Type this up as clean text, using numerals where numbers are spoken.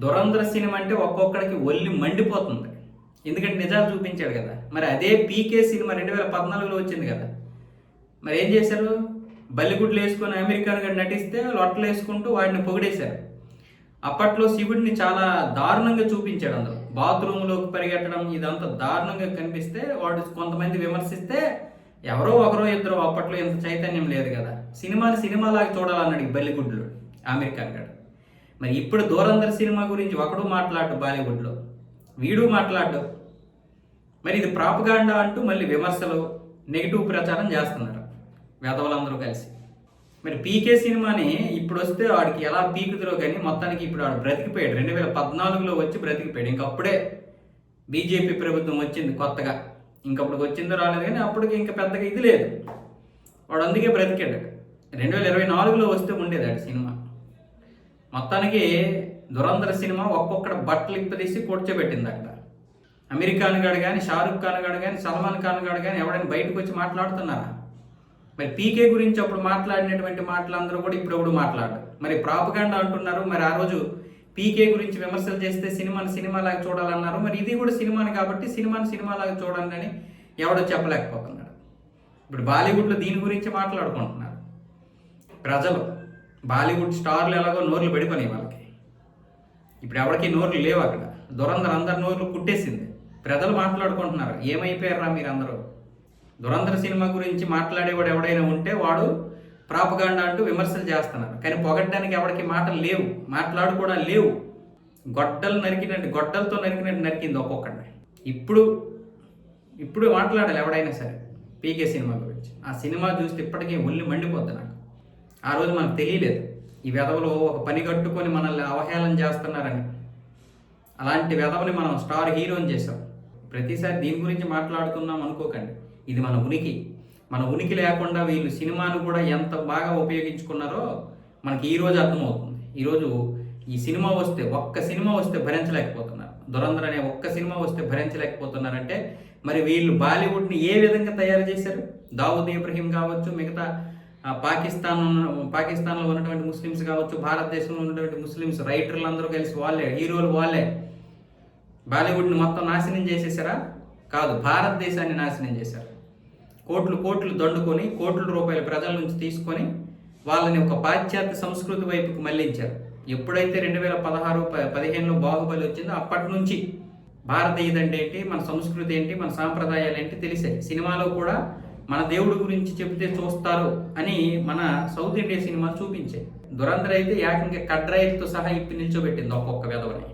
Durandhara cinema అంటే ఒక్కొక్కడికి ఒళ్ళు మండిపోతుంది. ఎందుకంటే నిజాలు చూపించాడు కదా. మరి అదే పీకే సినిమా 2014లో వచ్చింది కదా. మరి ఏం చేశారు? బల్లిగుడ్లు వేసుకొని అమెరికాన్ గడు నటిస్తే లొట్టలు వేసుకుంటూ వాడిని పొగిడేశారు. అప్పట్లో శివుడిని చాలా దారుణంగా చూపించాడు. అందులో బాత్రూంలోకి పరిగెట్టడం ఇదంతా దారుణంగా కనిపిస్తే వాడు కొంతమంది విమర్శిస్తే ఎవరో ఒకరో ఇద్దరు అప్పట్లో ఇంత చైతన్యం లేదు కదా. సినిమాని సినిమాలాగా చూడాలన్నాడు ఈ బల్లిగుడ్లు అమెరికాన్ గడు. మరి ఇప్పుడు దురంధర్ సినిమా గురించి ఒకడు మాట్లాడు, బాలీవుడ్లో వీడు మాట్లాడు. మరి ఇది ప్రాపగాండా అంటూ మళ్ళీ విమర్శలు, నెగిటివ్ ప్రచారం చేస్తున్నారు వెధవలందరూ కలిసి. మరి పీకే సినిమాని ఇప్పుడు వస్తే వాడికి ఎలా పీకుతురో కానీ మొత్తానికి ఇప్పుడు వాడు బ్రతికిపోయాడు. 2014లో వచ్చి బ్రతికిపోయాడు. ఇంకప్పుడే బీజేపీ ప్రభుత్వం వచ్చింది కొత్తగా. ఇంకప్పుడు వచ్చిందో రాలేదు కానీ అప్పటికి ఇంకా పెద్దగా ఇది లేదు. వాడు అందుకే బ్రతికాడు. 2024లో వస్తే ఉండేది ఆడి సినిమా. మొత్తానికి దురంధర సినిమా ఒక్కొక్కడ బట్టలు ఇప్పదీసి కూర్చోబెట్టింది అక్కడ. అమెరికాన్ గాడు కానీ, షారుఖ్ ఖాన్ గాడు కానీ, సల్మాన్ ఖాన్ గాడు కానీ ఎవడైనా బయటకు వచ్చి మాట్లాడుతున్నారా? మరి పీకే గురించి అప్పుడు మాట్లాడినటువంటి మాటలందరూ కూడా ఇప్పుడు మాట్లాడు. మరి ప్రాపగాండా అంటున్నారు. మరి ఆ రోజు పీకే గురించి విమర్శలు చేస్తే సినిమాని సినిమాలాగా చూడాలన్నారు. మరి ఇది కూడా సినిమాని కాబట్టి సినిమాని సినిమాలాగా చూడండి అని ఎవడో చెప్పలేకపోతున్నాడు. ఇప్పుడు బాలీవుడ్లో దీని గురించి మాట్లాడుకుంటున్నారు ప్రజలు. బాలీవుడ్ స్టార్లు ఎలాగో నోర్లు పడిపోయినాయి వాళ్ళకి. ఇప్పుడు ఎవరికి నోర్లు లేవు అక్కడ. దురంధర్ అందరి నోర్లు కుట్టేసింది. ప్రజలు మాట్లాడుకుంటున్నారు, ఏమైపోయారా మీరందరూ? దురంధర సినిమా గురించి మాట్లాడేవాడు ఎవడైనా ఉంటే వాడు ప్రాపగాండా అంటూ విమర్శలు చేస్తున్నారు. కానీ పొగడ్డానికి ఎవరికి మాటలు లేవు, మాట్లాడు లేవు. గొడ్డలతో నరికినట్టు నరికింది ఒక్కొక్కడిని. ఇప్పుడు మాట్లాడాలి ఎవడైనా సరే పీకే సినిమా గురించి. ఆ సినిమా చూస్తే ఇప్పటికీ ఒళ్ళు మండిపోద్ది నాకు. ఆ రోజు మనకు తెలియలేదు ఈ వెధవలు ఒక పని కట్టుకొని మనల్ని అవహేళన చేస్తున్నారని. అలాంటి వెధవని మనం స్టార్ హీరోని చేసాం. ప్రతిసారి దీని గురించి మాట్లాడుతున్నాం అనుకోకండి. ఇది మన ఉనికి. మన ఉనికి లేకుండా వీళ్ళు సినిమాను కూడా ఎంత బాగా ఉపయోగించుకున్నారో మనకి ఈరోజు అర్థమవుతుంది. ఈరోజు ఈ సినిమా వస్తే, ఒక్క సినిమా వస్తే భరించలేకపోతున్నారు. దురంధర్ అనే ఒక్క సినిమా వస్తే భరించలేకపోతున్నారంటే మరి వీళ్ళు బాలీవుడ్ని ఏ విధంగా తయారు చేశారు? దావుద్ ఇబ్రహీం కావచ్చు, మిగతా పాకిస్తాన్లో ఉన్నటువంటి ముస్లిమ్స్ కావచ్చు, భారతదేశంలో ఉన్నటువంటి ముస్లిమ్స్ రైటర్లు అందరూ కలిసి వాళ్ళే, హీరోలు వాళ్ళే బాలీవుడ్ని మొత్తం నాశనం చేసేసారా? కాదు, భారతదేశాన్ని నాశనం చేశారు. కోట్లు దండుకొని కోట్ల రూపాయల ప్రజల నుంచి తీసుకొని వాళ్ళని ఒక పాశ్చాత్య సంస్కృతి వైపుకు మళ్లించారు. ఎప్పుడైతే 2016-15లో బాహుబలి వచ్చిందో అప్పటి నుంచి భారతీయదంటే ఏంటి, మన సంస్కృతి ఏంటి, మన సాంప్రదాయాలు ఏంటి తెలిసాయి. సినిమాలో కూడా మన దేవుడి గురించి చెబితే చూస్తారు అని మన సౌత్ ఇండియా సినిమా చూపించాయి. దురంధర్ అయితే ఏకంగా కడ్రాయిలతో సహా ఇప్పి నిల్చోబెట్టింది ఒక్కొక్క వెధవని.